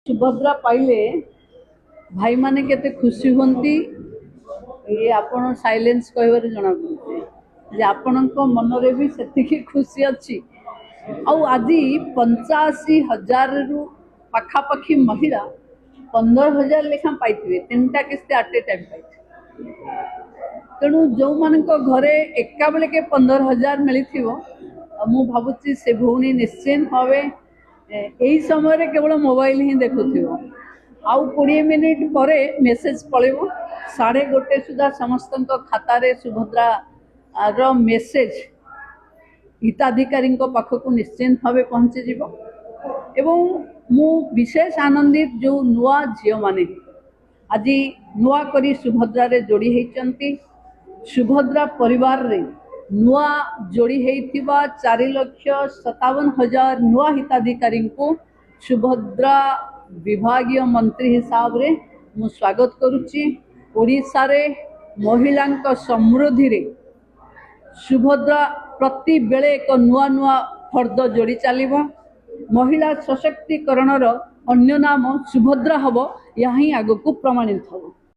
सुभद्रा पाइले भाई माने केते खुशी होंती ये आपण साइलेंस कहबार जना पड़े आपणक मन रे भी सेतिकी खुशी अच्छी आज 85,000 रु पाखापाखी महिला 15,000 लेखा पाई तीनटा किस्ती एट ए टाइम पाई तेणु जो मान घरे एका बेले के 15,000 मिली मु भावुची से भौणी निश्चिंत भावे यही समय केवल मोबाइल ही देखुथिबो आउ 20 मिनिट पर मेसेज पड़ेबो 1:30 सुधा समस्त खाता रे सुभद्रा रो मेसेज हिताधिकारी पाखक निश्चिंत भाव पहुँची जीव एवं मु विशेष आनंदित जो नुआ झील माने आज नुआ करी सुभद्रा रे जोड़ी होती सुभद्रा परिवार रे नुआ जोड़ी होइथिबा 4,57,000 नुआ हिताधिकारी को सुभद्रा विभागीय मंत्री हिसाब रे मु स्वागत करुच्ची। ओडिशा रे महिलांक समृद्धि रे सुभद्रा प्रति बेले एक नुआ नुआ फर्द जोड़ी चलिबो महिला सशक्तिकरण अन्य नाम सुभद्रा हबो या ही आगको प्रमाणित हबो।